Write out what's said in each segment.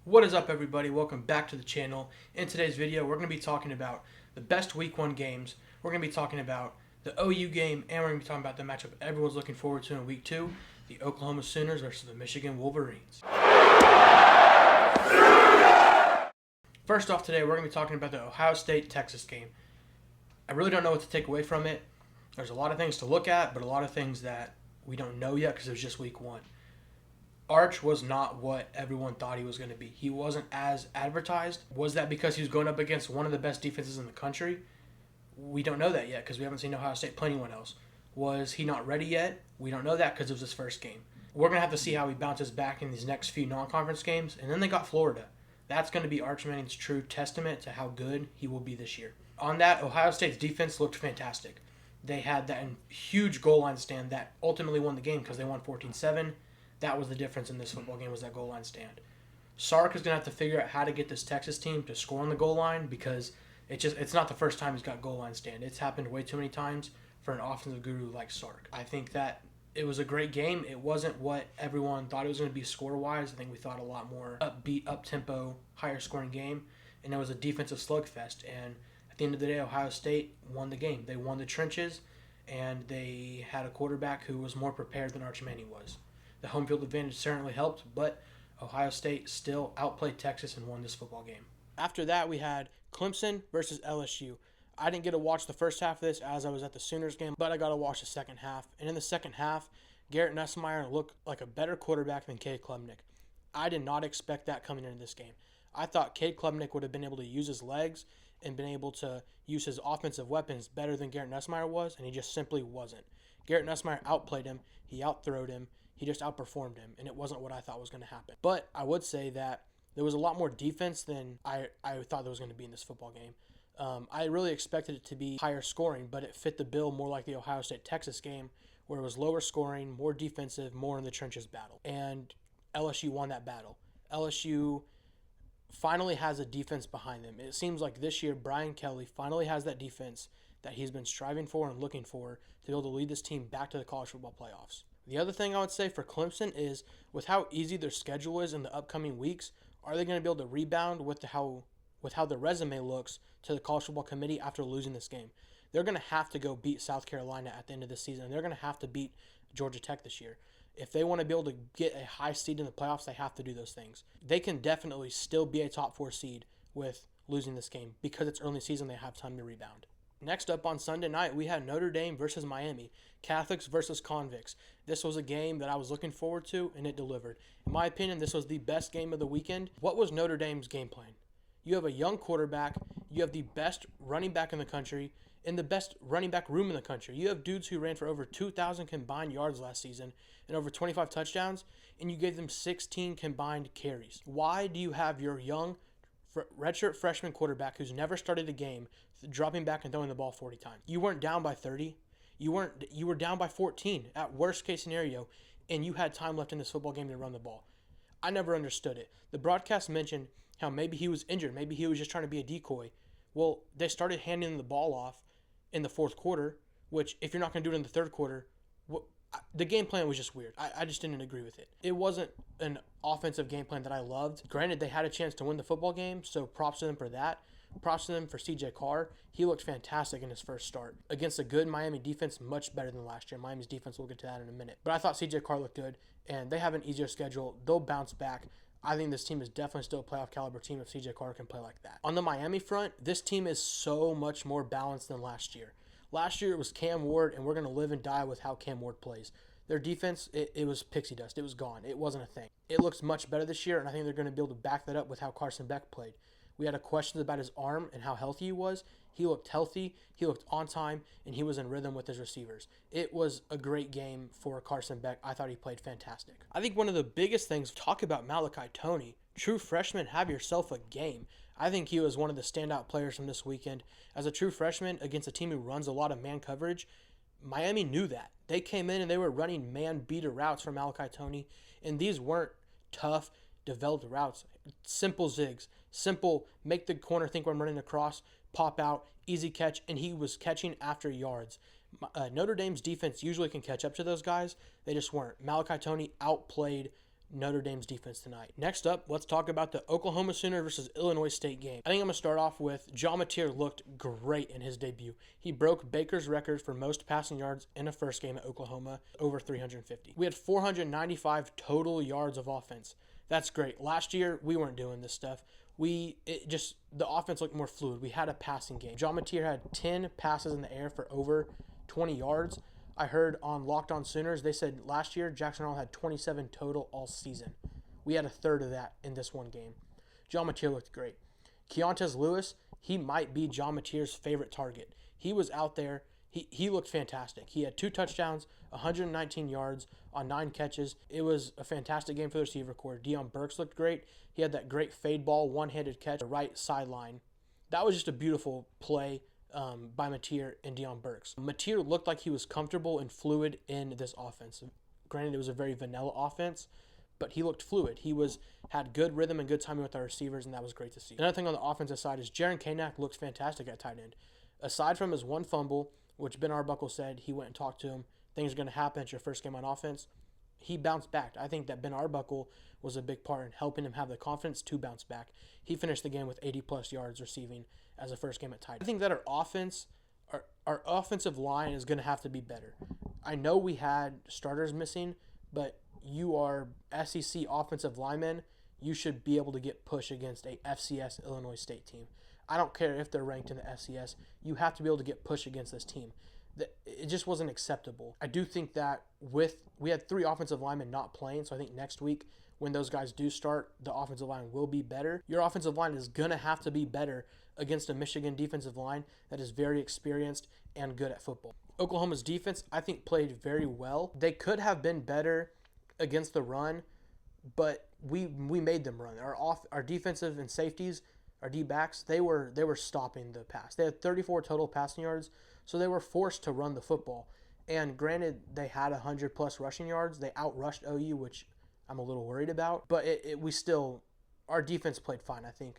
What is up, everybody? Welcome back to the channel. In today's video, we're going to be talking about the best week one games. We're going to be talking about the OU game, and we're going to be talking about the matchup everyone's looking forward to in week two, the Oklahoma Sooners versus the Michigan Wolverines. First off today, we're going to be talking about the Ohio State-Texas game. I really don't know what to take away from it. There's a lot of things to look at, but a lot of things that we don't know yet because it was just week one. Arch was not what everyone thought he was going to be. He wasn't as advertised. Was that because he was going up against one of the best defenses in the country? We don't know that yet because we haven't seen Ohio State play anyone else. Was he not ready yet? We don't know that because it was his first game. We're going to have to see how he bounces back in these next few non-conference games. And then they got Florida. That's going to be Arch Manning's true testament to how good he will be this year. On that, Ohio State's defense looked fantastic. They had that huge goal line stand that ultimately won the game because they won 14-7. That was the difference in this football game, was that goal line stand. Sark is going to have to figure out how to get this Texas team to score on the goal line because it's not the first time he's got goal line stand. It's happened way too many times for an offensive guru like Sark. I think that it was a great game. It wasn't what everyone thought it was going to be score-wise. I think we thought a lot more upbeat, up-tempo, higher-scoring game, and it was a defensive slugfest. And at the end of the day, Ohio State won the game. They won the trenches, and they had a quarterback who was more prepared than Arch Manning was. The home field advantage certainly helped, but Ohio State still outplayed Texas and won this football game. After that, we had Clemson versus LSU. I didn't get to watch the first half of this as I was at the Sooners game, but I got to watch the second half. And in the second half, Garrett Nussmeier looked like a better quarterback than Cade Klubnik. I did not expect that coming into this game. I thought Cade Klubnik would have been able to use his legs and been able to use his offensive weapons better than Garrett Nussmeier was, and he just simply wasn't. Garrett Nussmeier outplayed him. He outthrowed him. He just outperformed him, and it wasn't what I thought was going to happen. But I would say that there was a lot more defense than I thought there was going to be in this football game. I really expected it to be higher scoring, but it fit the bill more like the Ohio State-Texas game, where it was lower scoring, more defensive, more in the trenches battle. And LSU won that battle. LSU finally has a defense behind them. It seems like this year Brian Kelly finally has that defense that he's been striving for and looking for to be able to lead this team back to the college football playoffs. The other thing I would say for Clemson is with how easy their schedule is in the upcoming weeks, are they going to be able to rebound with how their resume looks to the college football committee after losing this game? They're going to have to go beat South Carolina at the end of the season. They're going to have to beat Georgia Tech this year. If they want to be able to get a high seed in the playoffs, they have to do those things. They can definitely still be a top 4 seed with losing this game because it's early season. They have time to rebound. Next up on Sunday night, we had Notre Dame versus Miami, Catholics versus convicts. This was a game that I was looking forward to, and it delivered. In my opinion, this was the best game of the weekend. What was Notre Dame's game plan? You have a young quarterback. You have the best running back in the country and the best running back room in the country. You have dudes who ran for over 2,000 combined yards last season and over 25 touchdowns, and you gave them 16 combined carries. Why do you have your young redshirt freshman quarterback who's never started a game dropping back and throwing the ball 40 times? You weren't down by 30. You were down by 14 at worst case scenario, and you had time left in this football game to run the ball. I never understood it. The broadcast mentioned how maybe he was injured, maybe he was just trying to be a decoy. Well, they started handing the ball off in the fourth quarter, which if you're not going to do it in the third quarter, the game plan was just weird. I just didn't agree with it. It wasn't an offensive game plan that I loved. Granted, they had a chance to win the football game, so props to them for that. Props to them for C.J. Carr. He looked fantastic in his first start. Against a good Miami defense, much better than last year. Miami's defense, we'll get to that in a minute. But I thought C.J. Carr looked good, and they have an easier schedule. They'll bounce back. I think this team is definitely still a playoff caliber team if C.J. Carr can play like that. On the Miami front, this team is so much more balanced than last year. Last year it was Cam Ward, and we're going to live and die with how Cam Ward plays. Their defense, it was pixie dust. It was gone. It wasn't a thing. It looks much better this year, and I think they're going to be able to back that up with how Carson Beck played. We had questions about his arm and how healthy he was. He looked healthy, he looked on time, and he was in rhythm with his receivers. It was a great game for Carson Beck. I thought he played fantastic. I think one of the biggest things, talk about Malachi Toney. True freshman, have yourself a game. I think he was one of the standout players from this weekend. As a true freshman against a team who runs a lot of man coverage, Miami knew that. They came in and they were running man-beater routes for Malachi Toney, and these weren't tough, developed routes. Simple zigs. Simple, make the corner think I'm running across, pop out, easy catch, and he was catching after yards. Notre Dame's defense usually can catch up to those guys. They just weren't. Malachi Toney outplayed Notre Dame's defense tonight. Next up, let's talk about the Oklahoma Sooners versus Illinois State game. I think I'm going to start off with John Mateer looked great in his debut. He broke Baker's record for most passing yards in a first game at Oklahoma, over 350. We had 495 total yards of offense. That's great. Last year, we weren't doing this stuff. The offense looked more fluid. We had a passing game. John Mateer had 10 passes in the air for over 20 yards. I heard on Locked On Sooners, they said last year Jackson Arnold had 27 total all season. We had a third of that in this one game. John Mateer looked great. Keontez Lewis, he might be John Mateer's favorite target. He was out there. He looked fantastic. He had 2 touchdowns, 119 yards on 9 catches. It was a fantastic game for the receiver corps. Deion Burks looked great. He had that great fade ball, one-handed catch, the right sideline. That was just a beautiful play by Mateer and Deion Burks. Mateer looked like he was comfortable and fluid in this offense. Granted, it was a very vanilla offense, but he looked fluid. He had good rhythm and good timing with our receivers, and that was great to see. Another thing on the offensive side is Jaron Kanak looks fantastic at tight end. Aside from his one fumble, which Ben Arbuckle said he went and talked to him, things are going to happen at your first game on offense, he bounced back. I think that Ben Arbuckle was a big part in helping him have the confidence to bounce back. He finished the game with 80-plus yards receiving as a first game at tight end. I think that our offensive line is going to have to be better. I know we had starters missing, but you are SEC offensive linemen. You should be able to get push against a FCS Illinois State team. I don't care if they're ranked in the FCS. You have to be able to get push against this team. It just wasn't acceptable. I do think that we had 3 offensive linemen not playing, so I think next week when those guys do start, the offensive line will be better. Your offensive line is going to have to be better against a Michigan defensive line that is very experienced and good at football. Oklahoma's defense, I think, played very well. They could have been better against the run, but we made them run. Our defensive and safeties, our D-backs, they were stopping the pass. They had 34 total passing yards, so they were forced to run the football. And granted, they had 100-plus rushing yards. They outrushed OU, which I'm a little worried about. But our defense played fine, I think.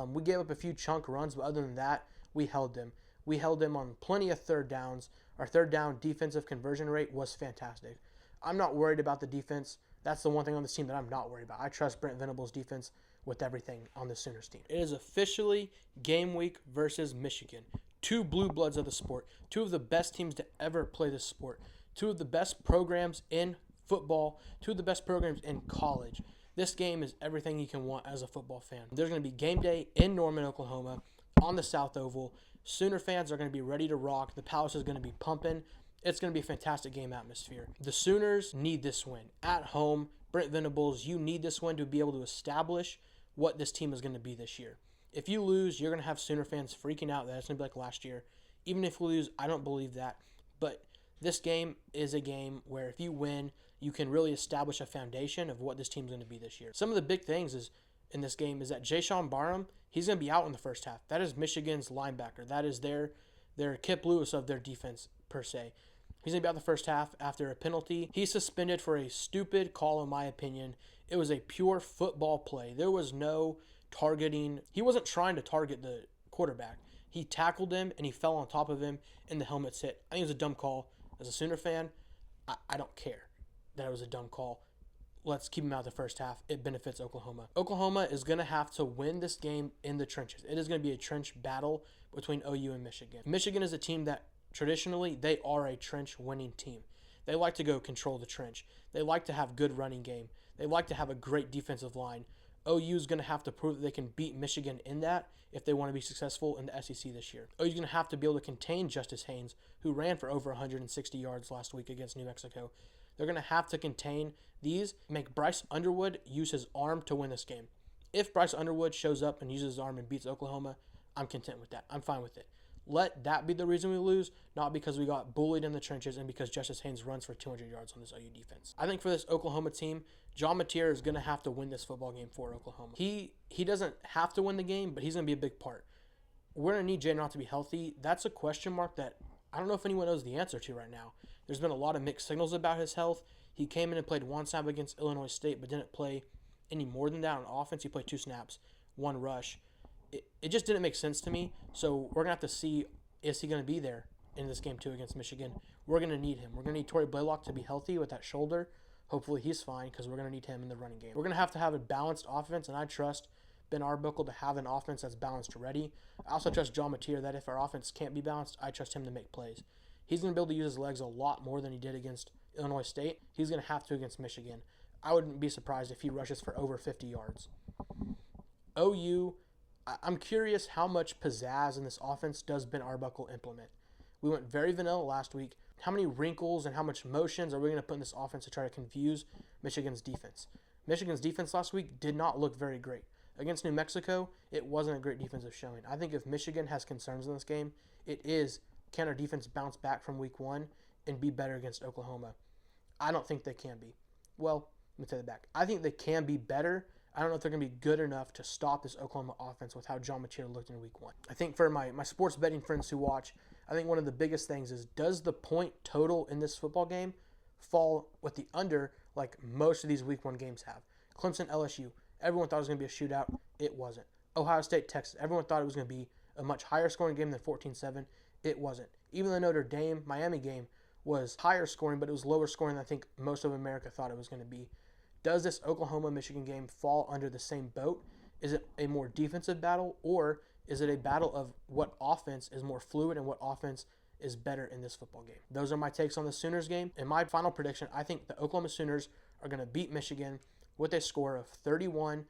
We gave up a few chunk runs, but other than that, we held them. We held them on plenty of third downs. Our third down defensive conversion rate was fantastic. I'm not worried about the defense. That's the one thing on this team that I'm not worried about. I trust Brent Venables' defense with everything on the Sooners team. It is officially game week versus Michigan. 2 blue bloods of the sport. 2 of the best teams to ever play this sport. 2 of the best programs in football. 2 of the best programs in college. This game is everything you can want as a football fan. There's going to be game day in Norman, Oklahoma, on the South Oval. Sooner fans are going to be ready to rock. The Palace is going to be pumping. It's going to be a fantastic game atmosphere. The Sooners need this win. At home, Brent Venables, you need this win to be able to establish what this team is going to be this year. If you lose, you're going to have Sooner fans freaking out that it's going to be like last year. Even if we lose, I don't believe that. But this game is a game where if you win, you can really establish a foundation of what this team's going to be this year. Some of the big things in this game is that Jayshon Barham, he's going to be out in the first half. That is Michigan's linebacker. That is their Kip Lewis of their defense, per se. He's going to be out the first half after a penalty. He's suspended for a stupid call, in my opinion. It was a pure football play. There was no targeting. He wasn't trying to target the quarterback. He tackled him, and he fell on top of him, and the helmets hit. I think it was a dumb call. As a Sooner fan, I don't care that it was a dumb call. Let's keep him out the first half. It benefits Oklahoma. Oklahoma is going to have to win this game in the trenches. It is going to be a trench battle between OU and Michigan. Michigan is a team that traditionally, they are a trench-winning team. They like to go control the trench. They like to have good running game. They like to have a great defensive line. OU is going to have to prove that they can beat Michigan in that if they want to be successful in the SEC this year. OU is going to have to be able to contain Justice Haynes, who ran for over 160 yards last week against New Mexico. They're going to have to contain these, make Bryce Underwood use his arm to win this game. If Bryce Underwood shows up and uses his arm and beats Oklahoma, I'm content with that. I'm fine with it. Let that be the reason we lose, not because we got bullied in the trenches and because Justice Haynes runs for 200 yards on this OU defense. I think for this Oklahoma team, John Mateer is going to have to win this football game for Oklahoma. He doesn't have to win the game, but he's going to be a big part. We're going to need Jaden Roth to be healthy. That's a question mark that I don't know if anyone knows the answer to right now. There's been a lot of mixed signals about his health. He came in and played 1 snap against Illinois State, but didn't play any more than that on offense. He played 2 snaps, 1 rush. It just didn't make sense to me. So we're going to have to see, is he going to be there in this game too against Michigan? We're going to need him. We're going to need Torrey Blaylock to be healthy with that shoulder. Hopefully he's fine because we're going to need him in the running game. We're going to have a balanced offense, and I trust Ben Arbuckle to have an offense that's balanced already. I also trust John Mateer that if our offense can't be balanced, I trust him to make plays. He's going to be able to use his legs a lot more than he did against Illinois State. He's going to have to against Michigan. I wouldn't be surprised if he rushes for over 50 yards. OU, I'm curious how much pizzazz in this offense does Ben Arbuckle implement. We went very vanilla last week. How many wrinkles and how much motions are we going to put in this offense to try to confuse Michigan's defense? Michigan's defense last week did not look very great. Against New Mexico, it wasn't a great defensive showing. I think if Michigan has concerns in this game, it is, can our defense bounce back from week 1 and be better against Oklahoma? I don't think they can be. Well, let me take that back. I think they can be better. I don't know if they're going to be good enough to stop this Oklahoma offense with how John Mateer looked in week 1. I think for my sports betting friends who watch, I think one of the biggest things is, does the point total in this football game fall with the under like most of these week 1 games have? Clemson, LSU, everyone thought it was going to be a shootout. It wasn't. Ohio State, Texas, everyone thought it was going to be a much higher scoring game than 14-7. It wasn't. Even the Notre Dame, Miami game was higher scoring, but it was lower scoring than I think most of America thought it was going to be. Does this Oklahoma-Michigan game fall under the same boat? Is it a more defensive battle, or is it a battle of what offense is more fluid and what offense is better in this football game? Those are my takes on the Sooners game. In my final prediction, I think the Oklahoma Sooners are going to beat Michigan with a score of 31-27.